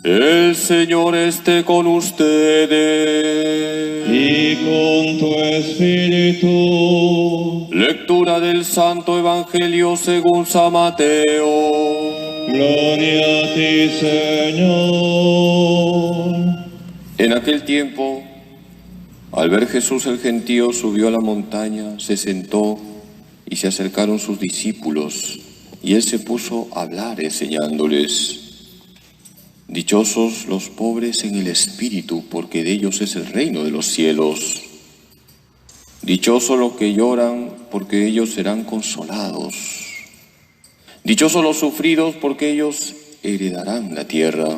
El Señor esté con ustedes. Y con tu espíritu. Lectura del Santo Evangelio según San Mateo. Gloria a ti, Señor. En aquel tiempo, al ver Jesús el gentío, subió a la montaña, se sentó y se acercaron sus discípulos, y él se puso a hablar enseñándoles. Dichosos los pobres en el espíritu, porque de ellos es el reino de los cielos. Dichosos los que lloran, porque ellos serán consolados. Dichosos los sufridos, porque ellos heredarán la tierra.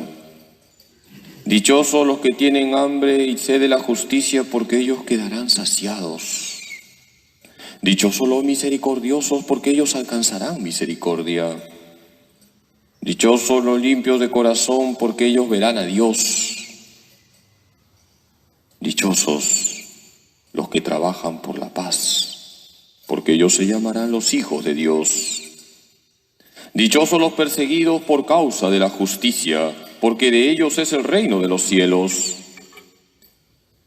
Dichosos los que tienen hambre y sed de la justicia, porque ellos quedarán saciados. Dichosos los misericordiosos, porque ellos alcanzarán misericordia. Dichosos los limpios de corazón, porque ellos verán a Dios. Dichosos los que trabajan por la paz, porque ellos se llamarán los hijos de Dios. Dichosos los perseguidos por causa de la justicia, porque de ellos es el reino de los cielos.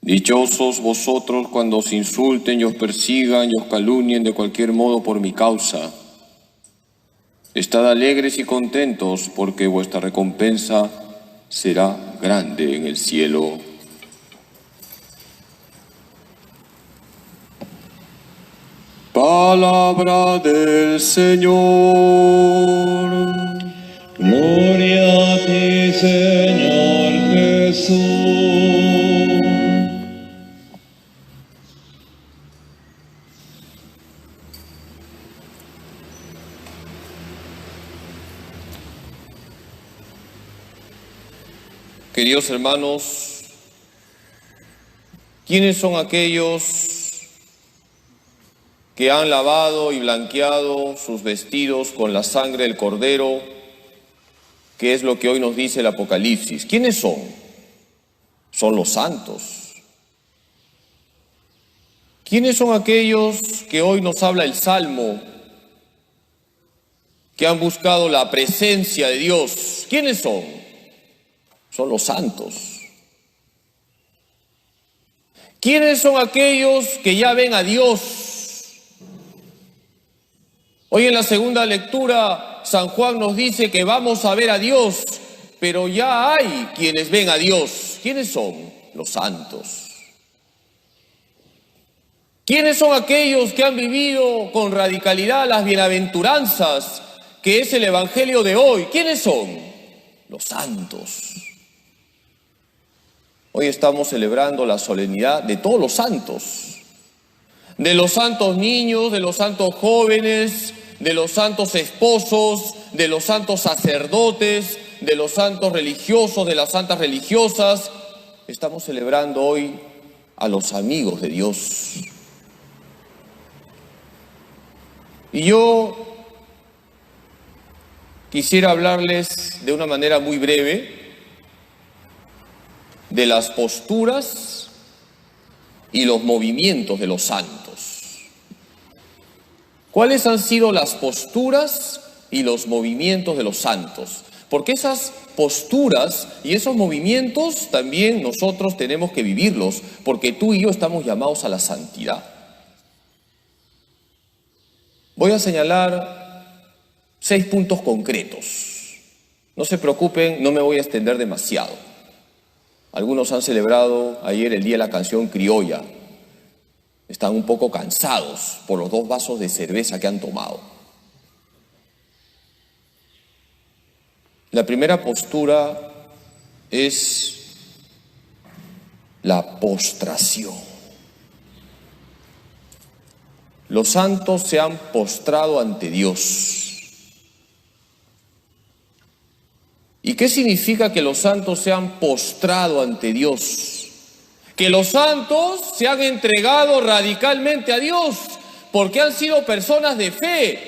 Dichosos vosotros cuando os insulten y os persigan y os calumnien de cualquier modo por mi causa. Estad alegres y contentos, porque vuestra recompensa será grande en el cielo. Palabra del Señor. Gloria a ti, Señor Jesús. Queridos hermanos, ¿quiénes son aquellos que han lavado y blanqueado sus vestidos con la sangre del Cordero, que es lo que hoy nos dice el Apocalipsis? ¿Quiénes son? Son los santos. ¿Quiénes son aquellos que hoy nos habla el Salmo, que han buscado la presencia de Dios? ¿Quiénes son? Son los santos. ¿Quiénes son aquellos que ya ven a Dios? Hoy en la segunda lectura, San Juan nos dice que vamos a ver a Dios, pero ya hay quienes ven a Dios. ¿Quiénes son? Los santos. ¿Quiénes son aquellos que han vivido con radicalidad las bienaventuranzas, que es el Evangelio de hoy? ¿Quiénes son? Los santos. Hoy estamos celebrando la solemnidad de todos los santos, de los santos niños, de los santos jóvenes, de los santos esposos, de los santos sacerdotes, de los santos religiosos, de las santas religiosas. Estamos celebrando hoy a los amigos de Dios. Y yo quisiera hablarles de una manera muy breve de las posturas y los movimientos de los santos. ¿Cuáles han sido las posturas y los movimientos de los santos? Porque esas posturas y esos movimientos también nosotros tenemos que vivirlos, porque tú y yo estamos llamados a la santidad. Voy a señalar 6 puntos concretos. No se preocupen, no me voy a extender demasiado. Algunos han celebrado ayer el Día de la Canción Criolla. Están un poco cansados por los 2 vasos de cerveza que han tomado. La primera postura es la postración. Los santos se han postrado ante Dios. ¿Y qué significa que los santos se han postrado ante Dios? Que los santos se han entregado radicalmente a Dios, porque han sido personas de fe.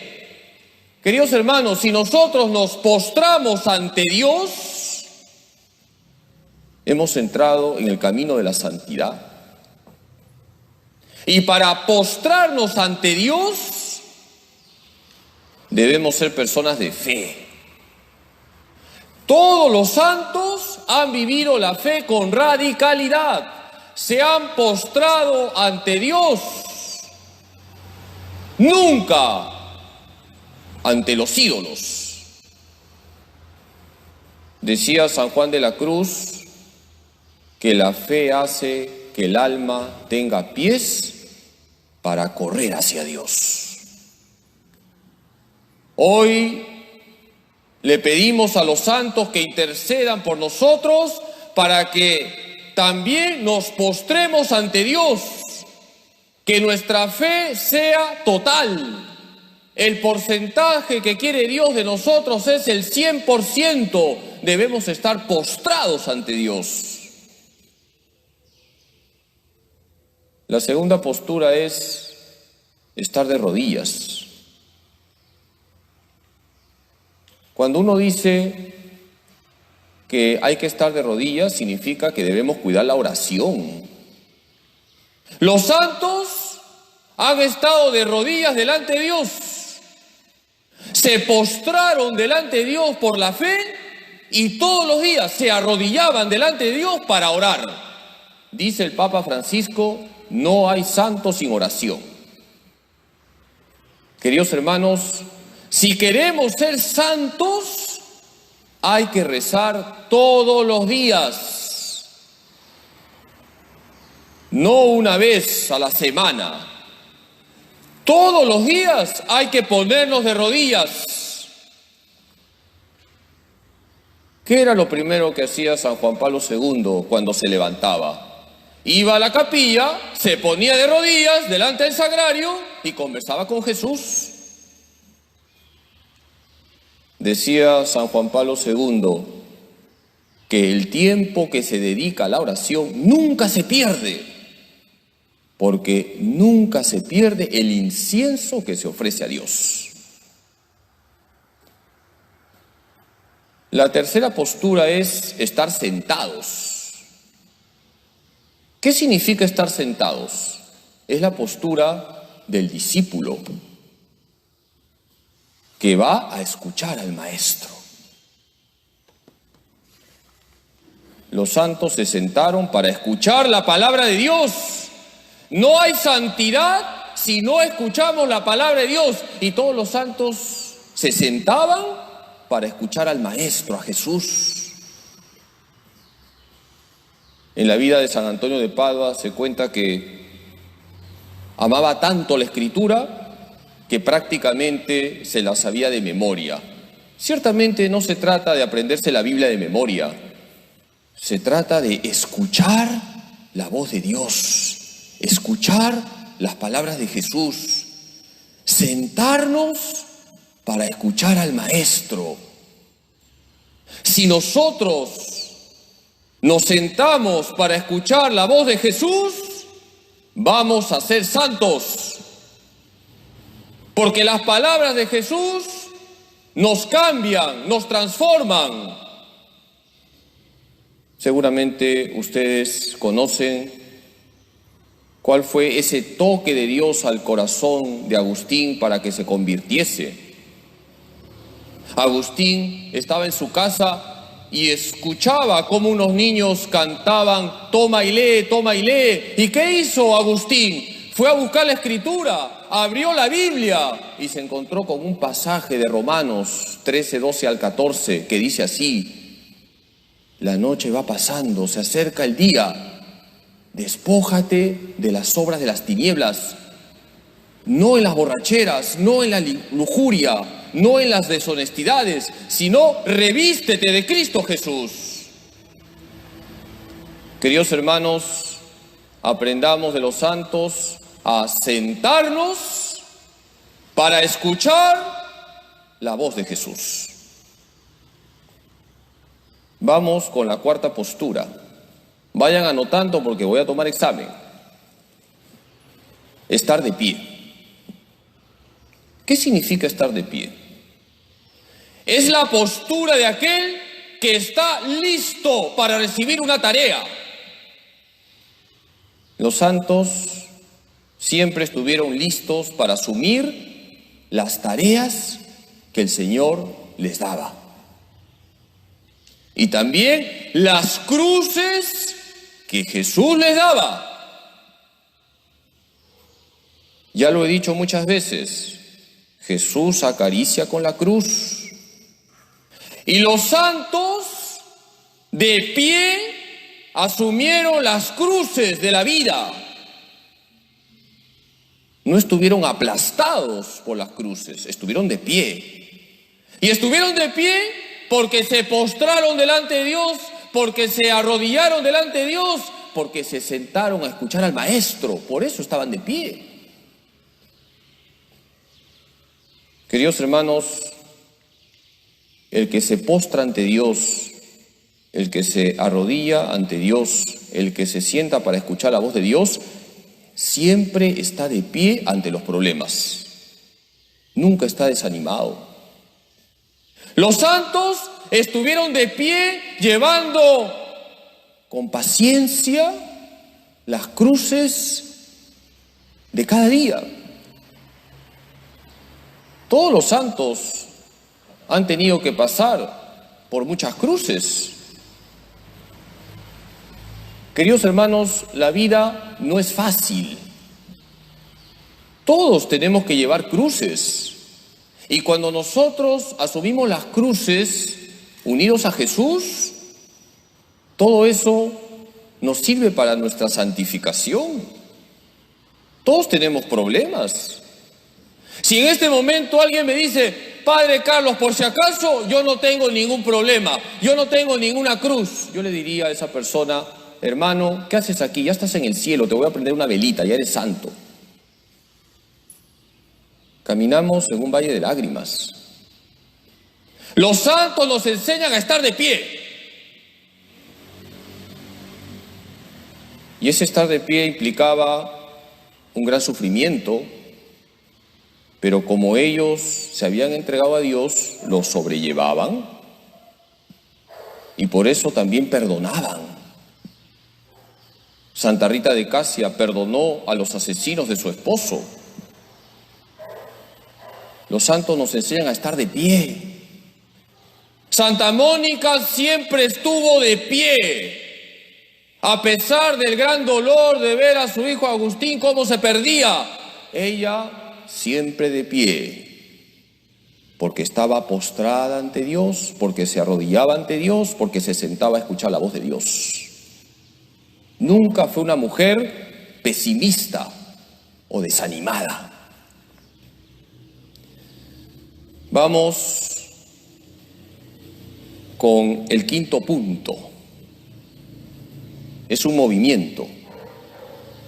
Queridos hermanos, si nosotros nos postramos ante Dios, hemos entrado en el camino de la santidad. Y para postrarnos ante Dios, debemos ser personas de fe. Todos los santos han vivido la fe con radicalidad, se han postrado ante Dios, nunca ante los ídolos. Decía San Juan de la Cruz que la fe hace que el alma tenga pies para correr hacia Dios. Hoy le pedimos a los santos que intercedan por nosotros para que también nos postremos ante Dios, que nuestra fe sea total. El porcentaje que quiere Dios de nosotros es el 100%. Debemos estar postrados ante Dios. La segunda postura es estar de rodillas. Cuando uno dice que hay que estar de rodillas, significa que debemos cuidar la oración. Los santos han estado de rodillas delante de Dios. Se postraron delante de Dios por la fe y todos los días se arrodillaban delante de Dios para orar. Dice el Papa Francisco, no hay santo sin oración. Queridos hermanos, si queremos ser santos, hay que rezar todos los días. No una vez a la semana. Todos los días hay que ponernos de rodillas. ¿Qué era lo primero que hacía San Juan Pablo II cuando se levantaba? Iba a la capilla, se ponía de rodillas delante del sagrario y conversaba con Jesús. Decía San Juan Pablo II que el tiempo que se dedica a la oración nunca se pierde, porque nunca se pierde el incienso que se ofrece a Dios. La tercera postura es estar sentados. ¿Qué significa estar sentados? Es la postura del discípulo que va a escuchar al maestro. Los santos se sentaron para escuchar la palabra de Dios. No hay santidad si no escuchamos la palabra de Dios. Y todos los santos se sentaban para escuchar al maestro, a Jesús. En la vida de San Antonio de Padua se cuenta que amaba tanto la escritura que prácticamente se la sabía de memoria. Ciertamente no se trata de aprenderse la Biblia de memoria, se trata de escuchar la voz de Dios, escuchar las palabras de Jesús, sentarnos para escuchar al Maestro. Si nosotros nos sentamos para escuchar la voz de Jesús, vamos a ser santos. Porque las palabras de Jesús nos cambian, nos transforman. Seguramente ustedes conocen cuál fue ese toque de Dios al corazón de Agustín para que se convirtiese. Agustín estaba en su casa y escuchaba cómo unos niños cantaban, toma y lee, toma y lee. ¿Y qué hizo Agustín? Fue a buscar la escritura, abrió la Biblia y se encontró con un pasaje de Romanos 13, 12 al 14 que dice así: la noche va pasando, se acerca el día, despójate de las obras de las tinieblas, no en las borracheras, no en la lujuria, no en las deshonestidades, sino revístete de Cristo Jesús. Queridos hermanos, aprendamos de los santos a sentarnos para escuchar la voz de Jesús. Vamos con la cuarta postura. Vayan anotando porque voy a tomar examen. Estar de pie. ¿Qué significa estar de pie? Es la postura de aquel que está listo para recibir una tarea. Los santos siempre estuvieron listos para asumir las tareas que el Señor les daba. Y también las cruces que Jesús les daba. Ya lo he dicho muchas veces, Jesús acaricia con la cruz. Y los santos de pie asumieron las cruces de la vida. No estuvieron aplastados por las cruces, estuvieron de pie. Y estuvieron de pie porque se postraron delante de Dios, porque se arrodillaron delante de Dios, porque se sentaron a escuchar al Maestro. Por eso estaban de pie. Queridos hermanos, el que se postra ante Dios, el que se arrodilla ante Dios, el que se sienta para escuchar la voz de Dios, siempre está de pie ante los problemas. Nunca está desanimado. Los santos estuvieron de pie llevando con paciencia las cruces de cada día. Todos los santos han tenido que pasar por muchas cruces. Queridos hermanos, la vida no es fácil. Todos tenemos que llevar cruces. Y cuando nosotros asumimos las cruces unidos a Jesús, todo eso nos sirve para nuestra santificación. Todos tenemos problemas. Si en este momento alguien me dice, Padre Carlos, por si acaso, yo no tengo ningún problema, yo no tengo ninguna cruz, yo le diría a esa persona, hermano, ¿qué haces aquí? Ya estás en el cielo, te voy a prender una velita, ya eres santo. Caminamos en un valle de lágrimas. Los santos nos enseñan a estar de pie. Y ese estar de pie implicaba un gran sufrimiento, pero como ellos se habían entregado a Dios, lo sobrellevaban y por eso también perdonaban. Santa Rita de Casia perdonó a los asesinos de su esposo. Los santos nos enseñan a estar de pie. Santa Mónica siempre estuvo de pie, a pesar del gran dolor de ver a su hijo Agustín cómo se perdía. Ella siempre de pie, porque estaba postrada ante Dios, porque se arrodillaba ante Dios, porque se sentaba a escuchar la voz de Dios. Nunca fue una mujer pesimista o desanimada. Vamos con el quinto punto. Es un movimiento,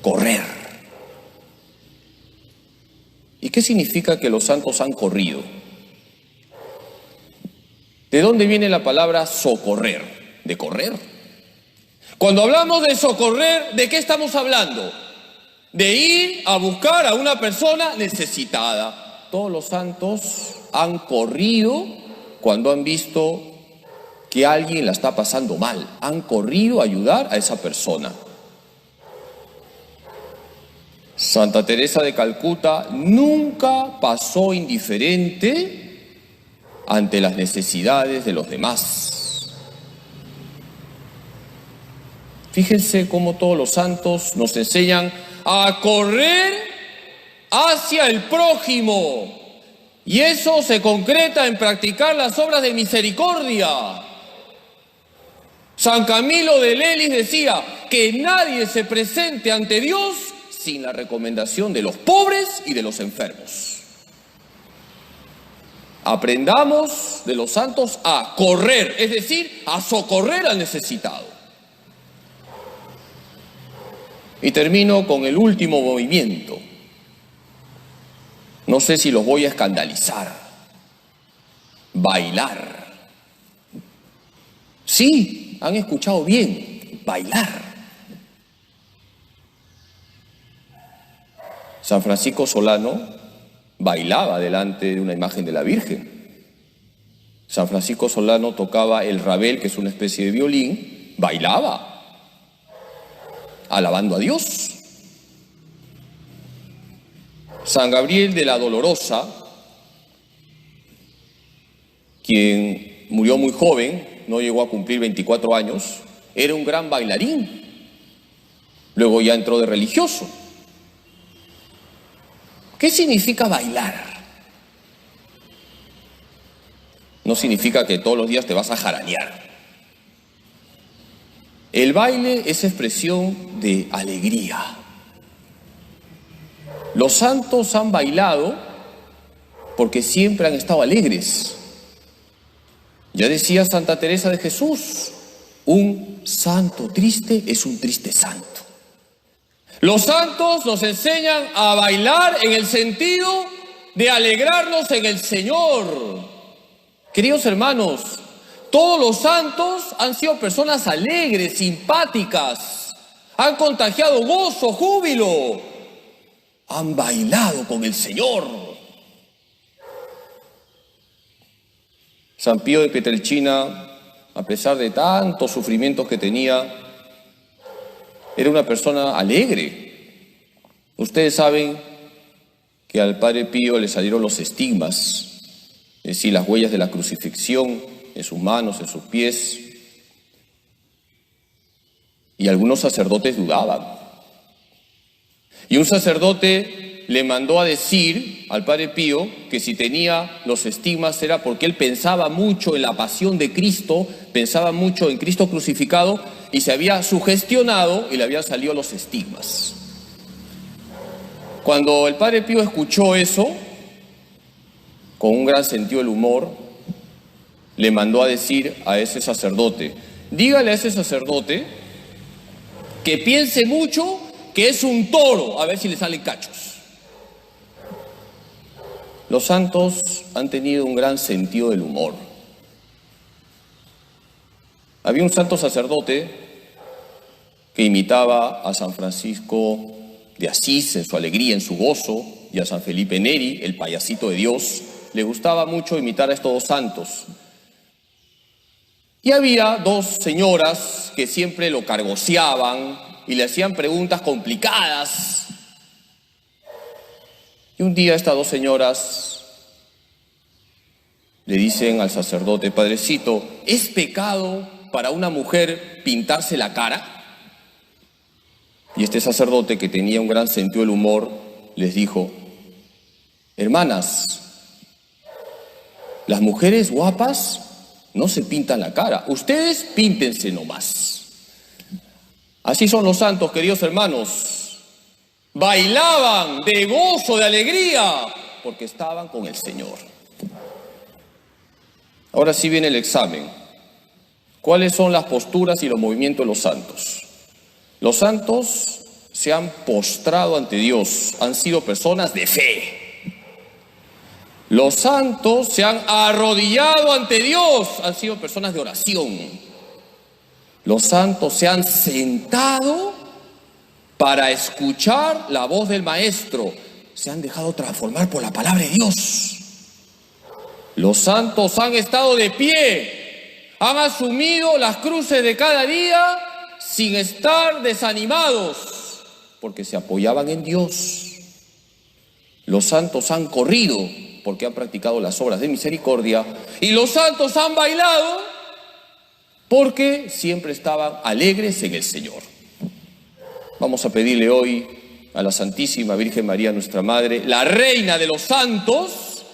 correr. ¿Y qué significa que los santos han corrido? ¿De dónde viene la palabra socorrer? ¿De correr? Cuando hablamos de socorrer, ¿de qué estamos hablando? De ir a buscar a una persona necesitada. Todos los santos han corrido cuando han visto que alguien la está pasando mal. Han corrido a ayudar a esa persona. Santa Teresa de Calcuta nunca pasó indiferente ante las necesidades de los demás. Fíjense cómo todos los santos nos enseñan a correr hacia el prójimo. Y eso se concreta en practicar las obras de misericordia. San Camilo de Lelis decía que nadie se presente ante Dios sin la recomendación de los pobres y de los enfermos. Aprendamos de los santos a correr, es decir, a socorrer al necesitado. Y termino con el último movimiento. No sé si los voy a escandalizar. Bailar. Sí, han escuchado bien, bailar. San Francisco Solano bailaba delante de una imagen de la Virgen. San Francisco Solano tocaba el rabel, que es una especie de violín, bailaba, alabando a Dios. San Gabriel de la Dolorosa, quien murió muy joven, no llegó a cumplir 24 años, era un gran bailarín. Luego ya entró de religioso. ¿Qué significa bailar? No significa que todos los días te vas a jaranear. El baile es expresión de alegría. Los santos han bailado porque siempre han estado alegres. Ya decía Santa Teresa de Jesús, un santo triste es un triste santo. Los santos nos enseñan a bailar en el sentido de alegrarnos en el Señor. Queridos hermanos, todos los santos han sido personas alegres, simpáticas, han contagiado gozo, júbilo, han bailado con el Señor. San Pío de Pietrelcina, a pesar de tantos sufrimientos que tenía, era una persona alegre. Ustedes saben que al Padre Pío le salieron los estigmas, es decir, las huellas de la crucifixión en sus manos, en sus pies. Y algunos sacerdotes dudaban. Y un sacerdote le mandó a decir al Padre Pío que si tenía los estigmas era porque él pensaba mucho en la pasión de Cristo, pensaba mucho en Cristo crucificado y se había sugestionado y le habían salido los estigmas. Cuando el Padre Pío escuchó eso, con un gran sentido del humor, le mandó a decir a ese sacerdote, dígale a ese sacerdote que piense mucho que es un toro, a ver si le salen cachos. Los santos han tenido un gran sentido del humor. Había un santo sacerdote que imitaba a San Francisco de Asís en su alegría, en su gozo, y a San Felipe Neri, el payasito de Dios. Le gustaba mucho imitar a estos dos santos. Y había dos señoras que siempre lo cargoseaban y le hacían preguntas complicadas. Y un día estas dos señoras le dicen al sacerdote, padrecito, ¿es pecado para una mujer pintarse la cara? Y este sacerdote, que tenía un gran sentido del humor, les dijo, hermanas, las mujeres guapas no se pintan la cara, ustedes píntense nomás. Así son los santos, queridos hermanos. Bailaban de gozo, de alegría, porque estaban con el Señor. Ahora sí viene el examen. ¿Cuáles son las posturas y los movimientos de los santos? Los santos se han postrado ante Dios, han sido personas de fe. Los santos se han arrodillado ante Dios, han sido personas de oración. Los santos se han sentado para escuchar la voz del Maestro, se han dejado transformar por la palabra de Dios. Los santos han estado de pie, han asumido las cruces de cada día sin estar desanimados, porque se apoyaban en Dios. Los santos han corrido porque han practicado las obras de misericordia, y los santos han bailado porque siempre estaban alegres en el Señor. Vamos a pedirle hoy a la Santísima Virgen María, nuestra Madre, la Reina de los Santos,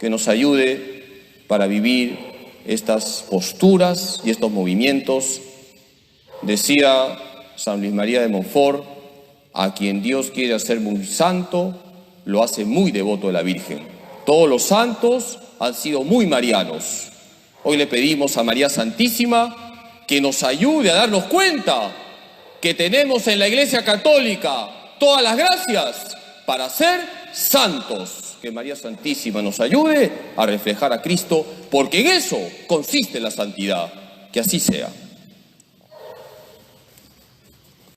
que nos ayude para vivir estas posturas y estos movimientos. Decía San Luis María de Montfort, a quien Dios quiere hacer muy santo, lo hace muy devoto de la Virgen. Todos los santos han sido muy marianos. Hoy le pedimos a María Santísima que nos ayude a darnos cuenta que tenemos en la Iglesia Católica todas las gracias para ser santos. Que María Santísima nos ayude a reflejar a Cristo, porque en eso consiste la santidad. Que así sea.